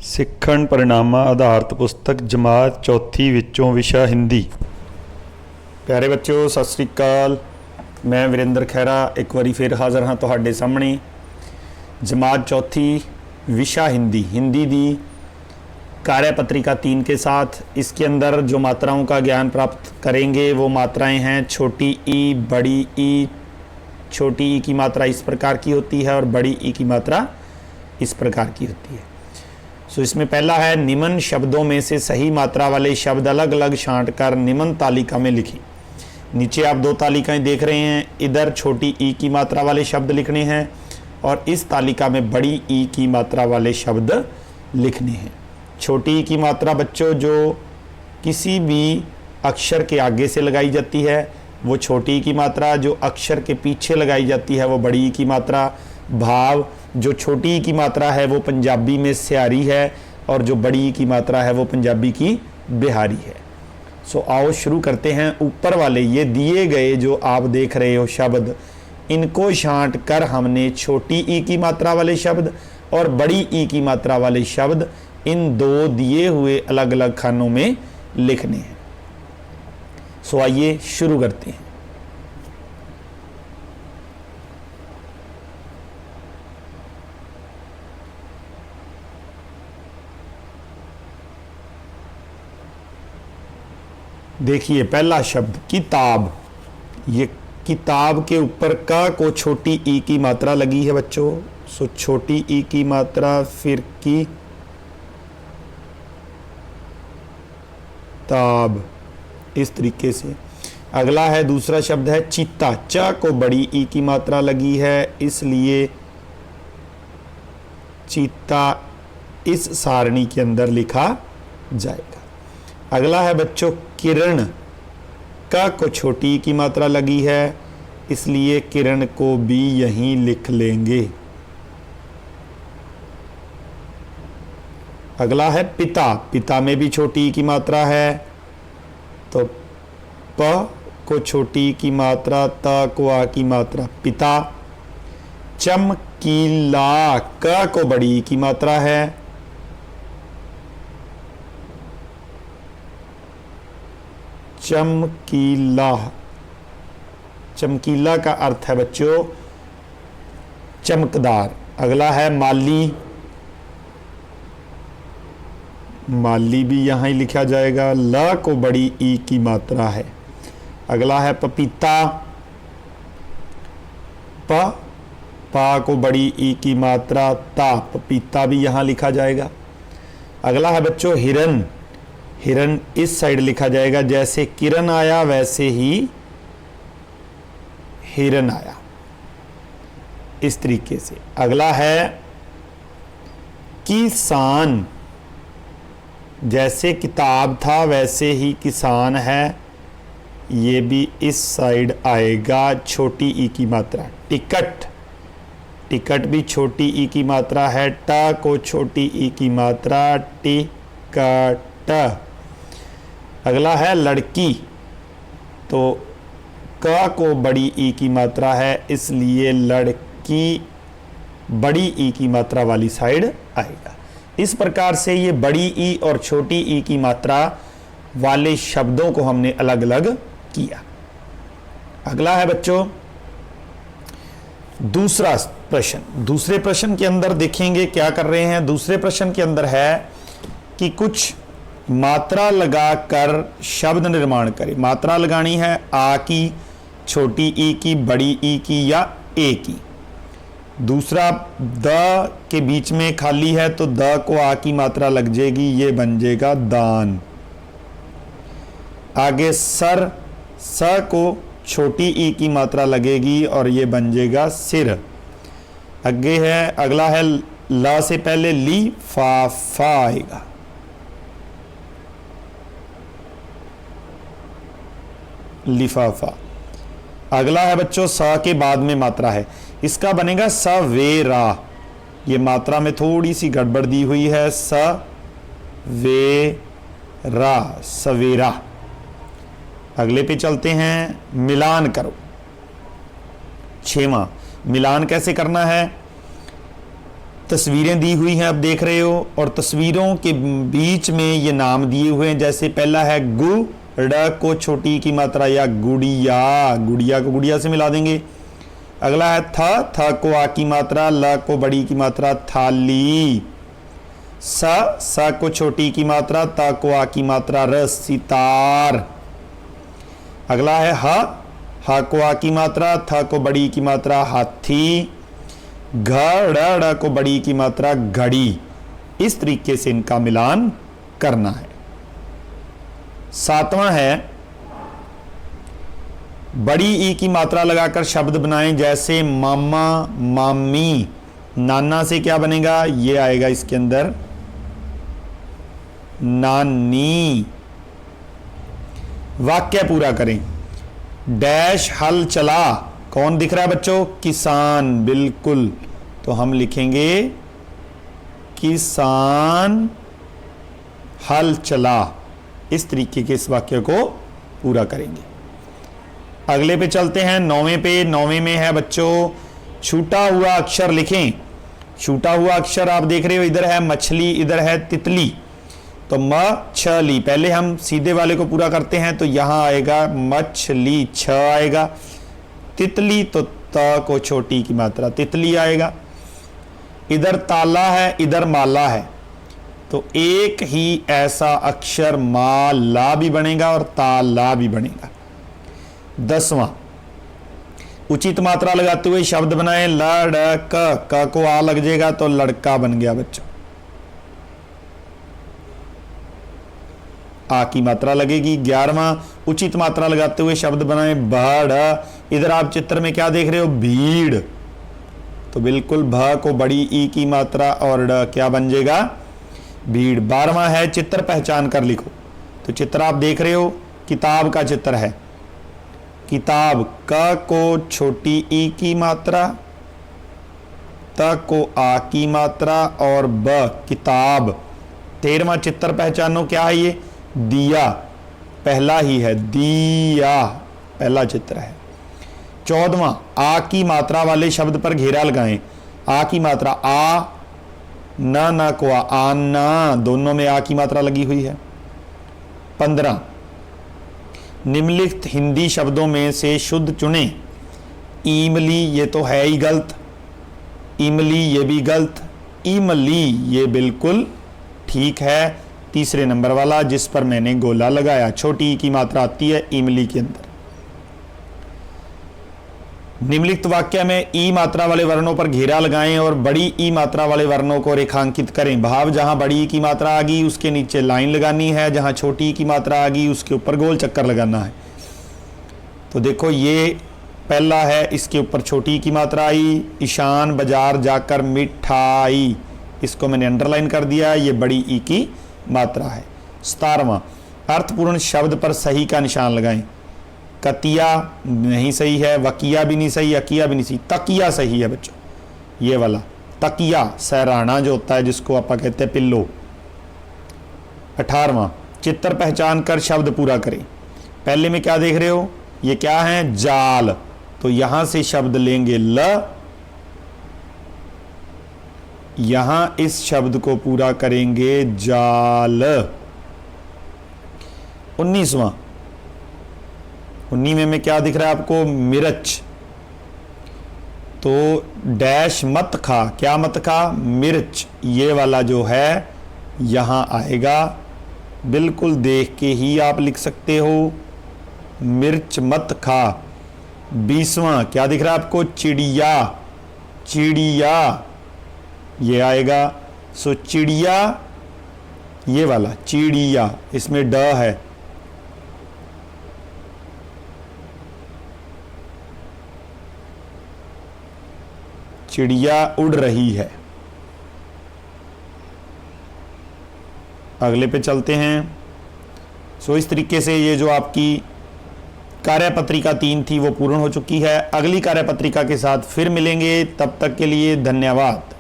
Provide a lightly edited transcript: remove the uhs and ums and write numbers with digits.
ਸਿੱਖਣ परिणामां आधारित पुस्तक जमात चौथी विचों विशा हिंदी। प्यारे बच्चों सत श्री अकाल। मैं विरेंद्र खैरा एक बारी फिर हाज़र हाँ तुहाडे सामने। जमात चौथी विशा हिंदी, हिंदी दी कार्य पत्रिका 3 के साथ इसके अंदर जो मात्राओं का ज्ञान प्राप्त करेंगे वो मात्राएं हैं छोटी ई, बड़ी ई। छोटी ई की मात्रा इस प्रकार की होती है और बड़ी ई की मात्रा इस प्रकार की होती है। सो इसमें पहला है निम्न शब्दों में से सही मात्रा वाले शब्द अलग अलग छांट कर निम्न तालिका में लिखें। नीचे आप दो तालिकाएं देख रहे हैं, इधर छोटी ई की मात्रा वाले शब्द लिखने हैं और इस तालिका में बड़ी ई की मात्रा वाले शब्द लिखने हैं। छोटी ई की मात्रा बच्चों जो किसी भी अक्षर के आगे से लगाई जाती है वो छोटी ई की मात्रा, जो अक्षर के पीछे लगाई जाती है वो बड़ी ई की मात्रा। भाव जो छोटी ई की मात्रा है वो पंजाबी में स्यारी है और जो बड़ी ई की मात्रा है वो पंजाबी की बिहारी है। सो आओ शुरू करते हैं। ऊपर वाले ये दिए गए जो आप देख रहे हो शब्द, इनको छांट कर हमने छोटी ई की मात्रा वाले शब्द और बड़ी ई की मात्रा वाले शब्द इन दो दिए हुए अलग अलग खानों में लिखने हैं। सो आइए शुरू करते हैं। देखिए पहला शब्द किताब। ये किताब के ऊपर का को छोटी ई की मात्रा लगी है बच्चों। सो छोटी ई की मात्रा फिर की ताब, इस तरीके से। अगला है दूसरा शब्द है चीता। च को बड़ी ई की मात्रा लगी है इसलिए चीता इस सारणी के अंदर लिखा जाएगा। अगला है बच्चों किरण। का को छोटी की मात्रा लगी है इसलिए किरण को भी यहीं लिख लेंगे। अगला है पिता। पिता में भी छोटी की मात्रा है तो प को छोटी की मात्रा, त को आ की मात्रा पिता। चमकीला। क को बड़ी की मात्रा है, चमकीला। चमकीला का अर्थ है बच्चों चमकदार। अगला है माली। माली भी यहां ही लिखा जाएगा। ल को बड़ी ई की मात्रा है। अगला है पपीता। पा को बड़ी ई की मात्रा ता, पपीता भी यहां लिखा जाएगा। अगला है बच्चों हिरन। हिरन इस साइड लिखा जाएगा, जैसे किरण आया वैसे ही हिरन आया, इस तरीके से। अगला है किसान। जैसे किताब था वैसे ही किसान है, ये भी इस साइड आएगा, छोटी ई की मात्रा। टिकट। टिकट भी छोटी ई की मात्रा है, ट को छोटी ई की मात्रा टिकट। अगला है लड़की। तो क को बड़ी ई की मात्रा है इसलिए लड़की बड़ी ई की मात्रा वाली साइड आएगा। इस प्रकार से ये बड़ी ई और छोटी ई की मात्रा वाले शब्दों को हमने अलग अलग किया। अगला है बच्चों दूसरा प्रश्न। दूसरे प्रश्न के अंदर देखेंगे क्या कर रहे हैं। दूसरे प्रश्न के अंदर है कि कुछ मात्रा लगाकर शब्द निर्माण करें। मात्रा लगानी है आ की, छोटी ई की, बड़ी ई की या ए की। दूसरा द के बीच में खाली है तो द को आ की मात्रा लग जाएगी, ये बन जाएगा दान। आगे सर, स को छोटी ई की मात्रा लगेगी और ये बन जाएगा सिर। आगे है अगला है ला से पहले लिफाफा आएगा। लिफाफा। अगला है बच्चों सा के बाद में मात्रा है, इसका बनेगा सवेरा। ये मात्रा में थोड़ी सी गड़बड़ दी हुई है, सवेरा, सवेरा। अगले पे चलते हैं मिलान करो। 6वां मिलान कैसे करना है। तस्वीरें दी हुई हैं, आप देख रहे हो, और तस्वीरों के बीच में ये नाम दिए हुए हैं। जैसे पहला है गु, ड़ को छोटी की मात्रा या गुड़िया, गुड़िया को गुड़िया से मिला देंगे। अगला है थ को आ की मात्रा, ल को बड़ी की मात्रा थाली। स को छोटी की मात्रा, त को आ की मात्रा र सितार। अगला है ह को आ की मात्रा, थ को बड़ी की मात्रा हाथी। घ ड़ को बड़ी की मात्रा घड़ी। इस तरीके से इनका मिलान करना है। 7वां है बड़ी ई की मात्रा लगाकर शब्द बनाएं। जैसे मामा, मामी। नाना से क्या बनेगा, ये आएगा इसके अंदर नानी। वाक्य पूरा करें। डैश हल चला, कौन दिख रहा है बच्चों, किसान, बिल्कुल। तो हम लिखेंगे किसान हल चला। इस तरीके के इस वाक्य को पूरा करेंगे। अगले पे चलते हैं, 9वें पे। 9वें में है बच्चों छूटा हुआ अक्षर लिखें। छूटा हुआ अक्षर आप देख रहे हो, इधर है मछली, इधर है तितली। तो मछली, पहले हम सीधे वाले को पूरा करते हैं, तो यहां आएगा मछली, छ आएगा। तितली तो त को छोटी की मात्रा तितली आएगा। इधर ताला है, इधर माला है, तो एक ही ऐसा अक्षर माला भी बनेगा और ताला भी बनेगा। 10वां उचित मात्रा लगाते हुए शब्द बनाए। लड़क, क को आ लग जाएगा तो लड़का बन गया बच्चों। आ की मात्रा लगेगी। 11वां उचित मात्रा लगाते हुए शब्द बनाए। भड़, इधर आप चित्र में क्या देख रहे हो, भीड़, तो बिल्कुल भ को बड़ी ई की मात्रा और ड क्या बन जाएगा, भीड़। 12वां है चित्र पहचान कर लिखो। तो चित्र आप देख रहे हो, किताब का चित्र है। किताब, क को छोटी ई की मात्रा, त को आ की मात्रा और ब किताब। 13वां चित्र पहचानो, क्या है ये, दिया, पहला ही है, दिया पहला चित्र है। 14वां आ की मात्रा वाले शब्द पर घेरा लगाएं। आ की मात्रा आ, न को आना, दोनों में आ की मात्रा लगी हुई है। 15 निम्नलिखित हिंदी शब्दों में से शुद्ध चुने। इमली, ये तो है ही गलत। इमली, ये भी गलत। इमली, ये बिल्कुल ठीक है। तीसरे नंबर वाला जिस पर मैंने गोला लगाया, छोटी ई की मात्रा आती है इमली के अंदर। निम्नलिखित वाक्य में ई मात्रा वाले वर्णों पर घेरा लगाएं और बड़ी ई मात्रा वाले वर्णों को रेखांकित करें। भाव, जहां बड़ी ई की मात्रा आ गई उसके नीचे लाइन लगानी है, जहां छोटी ई की मात्रा आ गई उसके ऊपर गोल चक्कर लगाना है। तो देखो ये पहला है, इसके ऊपर छोटी ई की मात्रा आई। ईशान बाजार जाकर मिठाई, इसको मैंने अंडरलाइन कर दिया, ये बड़ी ई की मात्रा है। 17वां अर्थपूर्ण शब्द पर सही का निशान लगाएं। कतिया नहीं सही है, वकिया भी नहीं सही, अकिया भी नहीं सही, तकिया सही है बच्चों, ये वाला तकिया, सराहना जो होता है जिसको आप कहते हैं पिल्लो। 18वां चित्र पहचान कर शब्द पूरा करें। पहले में क्या देख रहे हो, ये क्या है, जाल, तो यहां से शब्द लेंगे ल, यहां इस शब्द को पूरा करेंगे जाल। 19वां 19वें में क्या दिख रहा है आपको, मिर्च, तो डैश मत खा, क्या मत खा, मिर्च, ये वाला जो है यहां आएगा। बिल्कुल देख के ही आप लिख सकते हो, मिर्च मत खा। 20वां क्या दिख रहा है आपको, चिड़िया, चिड़िया ये आएगा। सो चिड़िया, ये वाला चिड़िया, इसमें ड है। चिड़िया उड़ रही है। अगले पे चलते हैं। सो इस तरीके से ये जो आपकी कार्यपत्रिका 3 थी वो पूर्ण हो चुकी है। अगली कार्यपत्रिका के साथ फिर मिलेंगे, तब तक के लिए धन्यवाद।